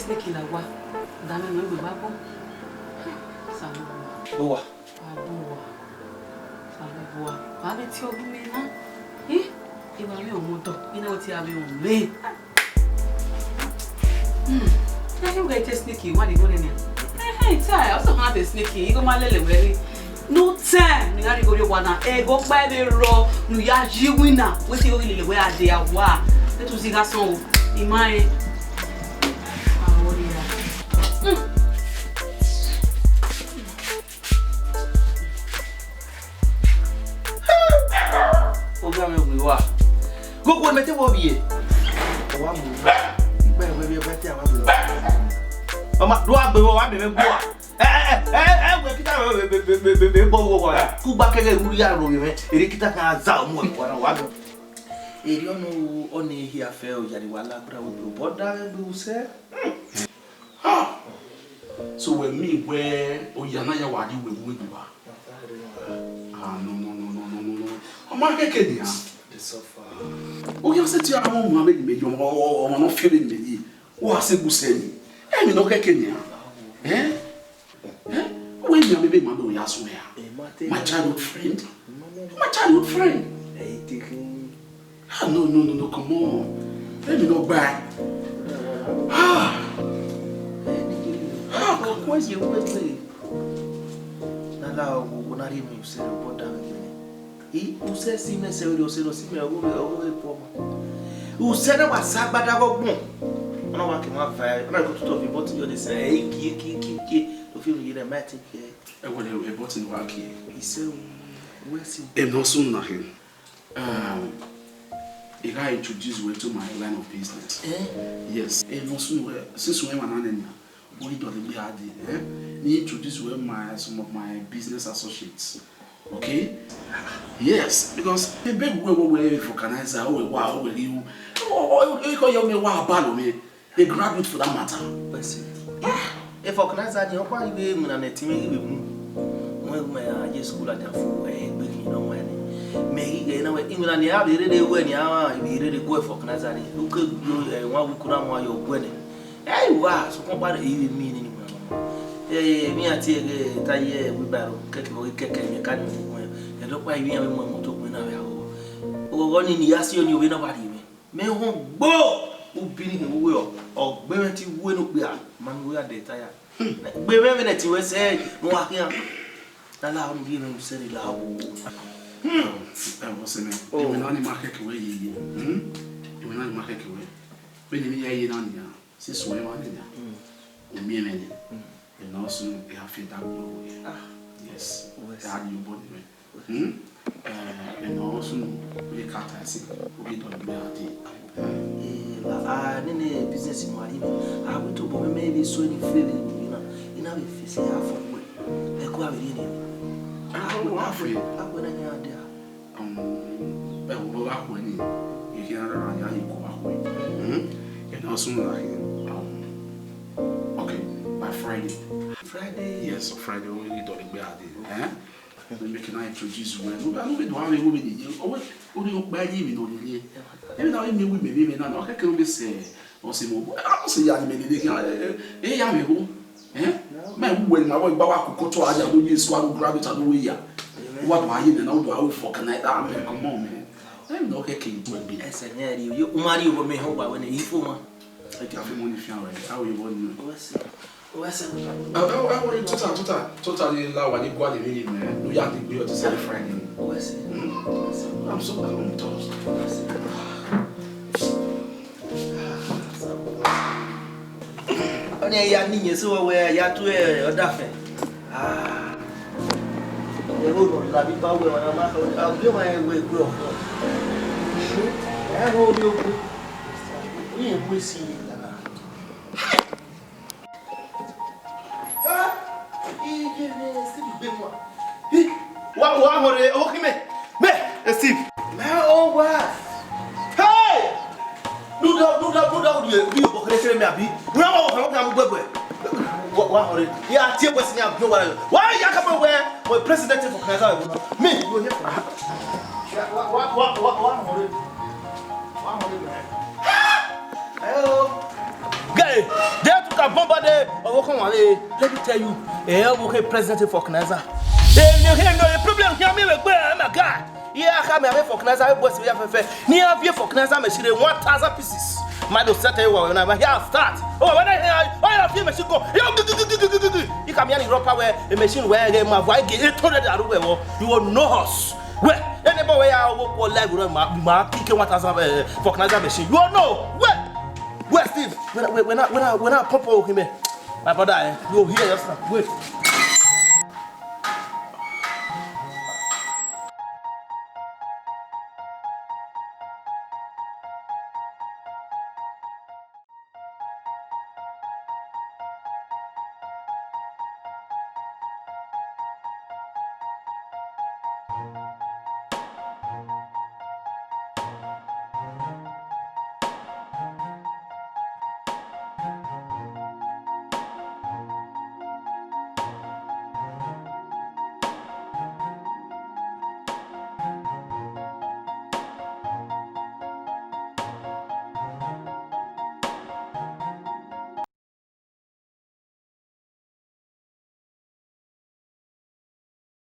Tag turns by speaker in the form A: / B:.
A: sneaky la wa. Dami no be babo. Salu.
B: Boa.
A: Aboa. Salu boa. Ba be ti ogun mi na. Iwa mi o mo do. Ina o ti abi o me. I don't get sneaky. What you going in? Hey, I also want to sneaky. You go my lele very. No time. You gotta go to one. Go buy the raw. You ya winner. What you really where are they? Wa. Let us see that song. In my.
B: Oga me we wa. Go me te wo biye. Wa mu. We better Mama, do I be what I be boa? We kita be boa. Ku ba kege ru ya ro me. Eri kita ka za mu wa. Eri ono oni here fe o yari wala kura wo boda do se.
C: So when me where o yana ya wadi we ba. No. Ama keke ni
B: The sofa.
C: O ya se ti a mo mu amedi mejo o no feeling me. O ase guseni. Me no keke ni. When you maybe man do ya so ya. My childhood friend. My childhood friend.
B: Hey, taking.
C: No, come on. Let me not buy.
B: Where's your way? Nala wo na ri mi se ro boda ngene. O se si me se o se me o po. O se na wa sagbada gogbon. Ona wa ke ma vai. Ona go to be but you dey say ki to feel you dey matic.
C: E wo le button wa ki.
B: He say we see.
C: No soon na him. He got introduced to my line of business. Yes. No soon since when man we do the hard. He introduced some of my business associates. Okay? Yes, because the big way for organizer how will you call your me wa balo me. They graduate for that matter.
B: If organizer the opa we na team we when my school at the full big no money. Me na we imuna ni abi rede we ni awa ibi rede go for organizer ni. Who could one we could am wa your gwene. Hey wa so kon ba e mi ni mi ati taye we baro keke me kan mo e do pa ibi am mo to pe na ya o ni ni asi oni we na ba di me ho gbo ubini ni we o gbe ti we no pe a man we ade taya gbe me na ti we se no wa kian na la on bi me se la wo
C: what's the name? You will not market away. You will not market away. When you hear you on here, see swim on here. You mean it. And also, you have to that blow. Yes, that you body. And also, we can't see. We don't know.
B: Nene business in Mali. I will to boy maybe so any feeling, you know. In our face, I have one. I go have it. I will have it. I will not there.
C: We'll go back when you hear around here, you go back when. And also, okay, by Friday.
B: Friday?
C: Yes, Friday, we need to be at it. We can introduce you. We don't have a woman. Only you buy him on the day. Even though you will be women, I can't say, or say, I don't say, young men, they young people. Man, when my wife Baba could go to Aja, do you swallow grab it and we are. What are you and how do I for connect? Come on, man. I'm not king to be.
B: I said, yeah, you marry over me home when you eat for
C: I can't money how you want me.
B: I
C: want totally low and equal in him, man. You have to be able to sell Friday. I'm so toast.
B: Only ya ni so where ya to e dafe. E wo la bi ba we wana ma ka bi ma e we grow. E ho bi o ku. Ni e ku si la. Je ne Steve be moi. Wa hore o ki me. Steve. Me o wa. Hey! Do you go crazy me abi? We am o kan gbegbe. Wa hore. Ya tie kwesi ya no wa. Why ya come where we president for Kaza we. Me you here. Wa hore. Wa hore. Hello. Guy, there to can bomb the let me tell you, okay, President for Knaza. The problem here, my God. Yeah, I come here for Knaza, boss, we have a near here for Knaza machine 1,000 pieces. My do set when I'm here, start. Oh, when I feel machine go, you come here in Europa where a machine where my wife get 800 you will know us. Where anybody I will live with my kicking 1,000 for Knaza machine. You will know. Where Steve? When I pop over him, my brother, you'll hear yourself. Wait.